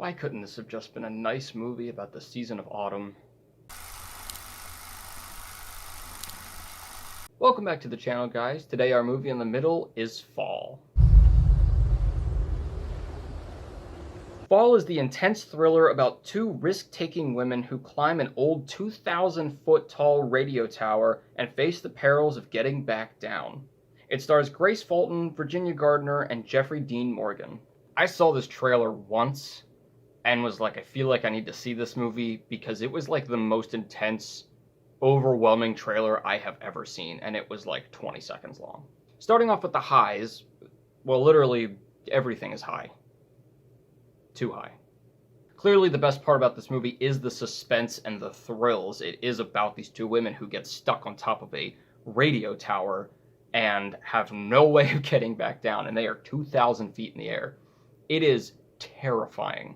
Why couldn't this have just been a nice movie about the season of autumn? Welcome back to the channel, guys. Today our movie in the middle is Fall. Fall is the intense thriller about two risk-taking women who climb an old 2,000-foot-tall radio tower and face the perils of getting back down. It stars Grace Fulton, Virginia Gardner, and Jeffrey Dean Morgan. I saw this trailer once and was like, I feel like I need to see this movie because it was like the most intense, overwhelming trailer I have ever seen, and it was like 20 seconds long. Starting off with the highs, well, literally everything is high. Too high. Clearly the best part about this movie is the suspense and the thrills. It is about these two women who get stuck on top of a radio tower and have no way of getting back down, and they are 2,000 feet in the air. It is terrifying.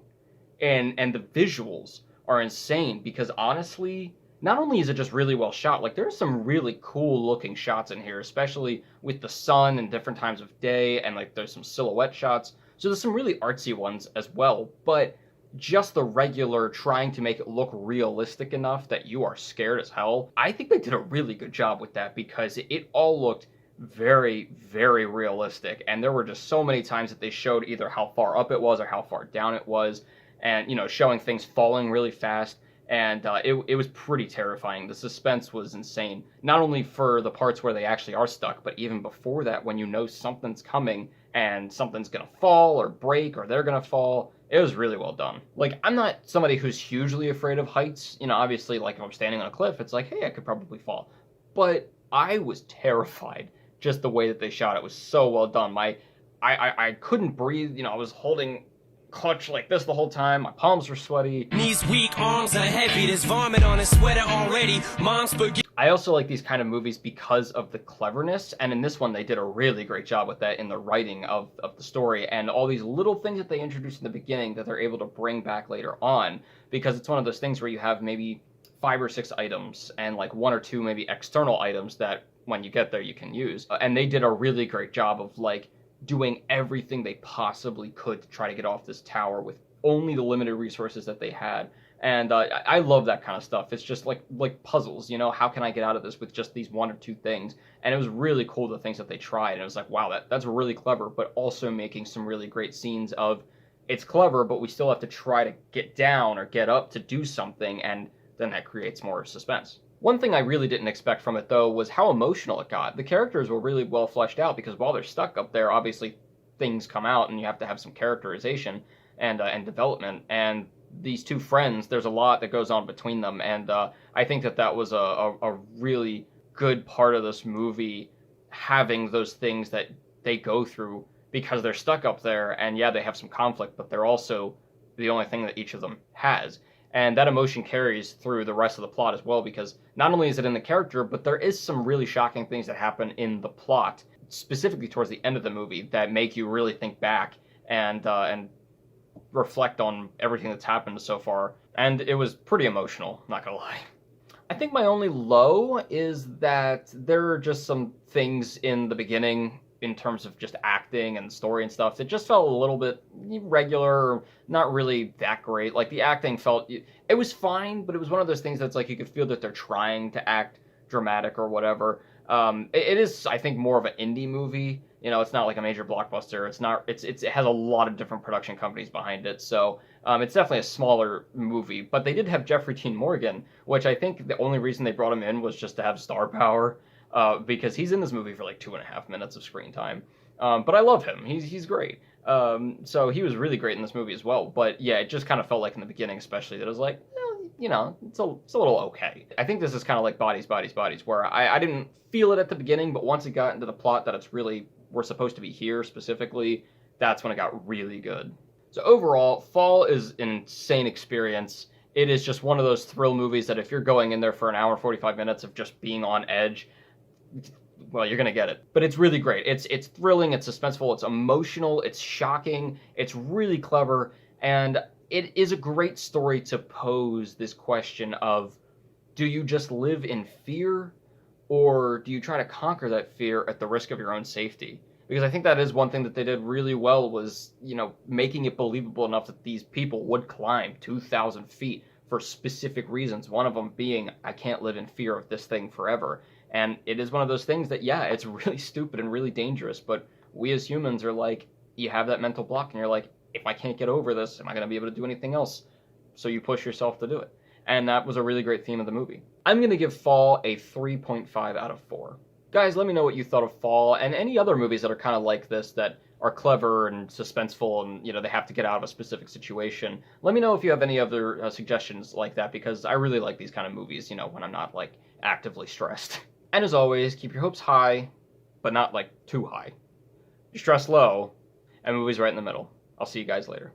And the visuals are insane because honestly, not only is it just really well shot, like there's some really cool looking shots in here, especially with the sun and different times of day, and like there's some silhouette shots. So there's some really artsy ones as well, but just the regular trying to make it look realistic enough that you are scared as hell. I think they did a really good job with that because it all looked very, very realistic. And there were just so many times that they showed either how far up it was or how far down it was, and, you know, showing things falling really fast. And it was pretty terrifying. The suspense was insane. Not only for the parts where they actually are stuck, but even before that, when you know something's coming and something's gonna fall or break or they're gonna fall. It was really well done. Like, I'm not somebody who's hugely afraid of heights. You know, obviously, like if I'm standing on a cliff, it's like, hey, I could probably fall. But I was terrified just the way that they shot it. Was so well done. I couldn't breathe. You know, I was holding clutch like this the whole time. My palms were sweaty. Knees weak, arms are heavy. There's vomit on his sweater already. Mom's spaghetti. I also like these kind of movies because of the cleverness, and in this one they did a really great job with that in the writing of the story, and all these little things that they introduced in the beginning that they're able to bring back later on, because it's one of those things where you have maybe 5 or 6 items and like 1 or 2 maybe external items that when you get there you can use. And they did a really great job of like doing everything they possibly could to try to get off this tower with only the limited resources that they had. And I love that kind of stuff. It's just like puzzles, you know, how can I get out of this with just these 1 or 2 things? And it was really cool, the things that they tried. And it was like, wow, that's really clever, but also making some really great scenes of, it's clever, but we still have to try to get down or get up to do something, and then that creates more suspense. One thing I really didn't expect from it, though, was how emotional it got. The characters were really well fleshed out, because while they're stuck up there, obviously things come out, and you have to have some characterization and development. And these two friends, there's a lot that goes on between them, and I think that was a really good part of this movie, having those things that they go through, because they're stuck up there, and yeah, they have some conflict, but they're also the only thing that each of them has. And that emotion carries through the rest of the plot as well, because not only is it in the character, but there is some really shocking things that happen in the plot, specifically towards the end of the movie, that make you really think back and reflect on everything that's happened so far. And it was pretty emotional, not gonna lie. I think my only low is that there are just some things in the beginning in terms of just acting and story and stuff that just felt a little bit regular, not really that great. Like the acting felt, it was fine, but it was one of those things that's like you could feel that they're trying to act dramatic or whatever. It is, I think, more of an indie movie. You know, it's not like a major blockbuster. It has a lot of different production companies behind it. So it's definitely a smaller movie. But they did have Jeffrey Dean Morgan, which I think the only reason they brought him in was just to have star power, because he's in this movie for like 2.5 minutes of screen time. But I love him. He's great. So he was really great in this movie as well. But yeah, it just kind of felt like in the beginning, especially, that it was like, you know, it's a little okay. I think this is kind of like Bodies, where I didn't feel it at the beginning, but once it got into the plot that it's really, we're supposed to be here specifically, that's when it got really good. So overall, Fall is an insane experience. It is just one of those thrill movies that if you're going in there for an hour and 45 minutes of just being on edge, well, you're gonna get it. But it's really great. It's thrilling, it's suspenseful, it's emotional, it's shocking, it's really clever, and it is a great story to pose this question of, do you just live in fear, or do you try to conquer that fear at the risk of your own safety? Because I think that is one thing that they did really well was, making it believable enough that these people would climb 2,000 feet for specific reasons. One of them being, I can't live in fear of this thing forever. And it is one of those things that, yeah, it's really stupid and really dangerous, but we as humans are like, you have that mental block and you're like, if I can't get over this, am I going to be able to do anything else? So you push yourself to do it. And that was a really great theme of the movie. I'm going to give Fall a 3.5 out of 4. Guys, let me know what you thought of Fall and any other movies that are kind of like this that are clever and suspenseful and, they have to get out of a specific situation. Let me know if you have any other suggestions like that because I really like these kind of movies, when I'm not, like, actively stressed. And as always, keep your hopes high, but not, like, too high. Your stress low, and movies right in the middle. I'll see you guys later.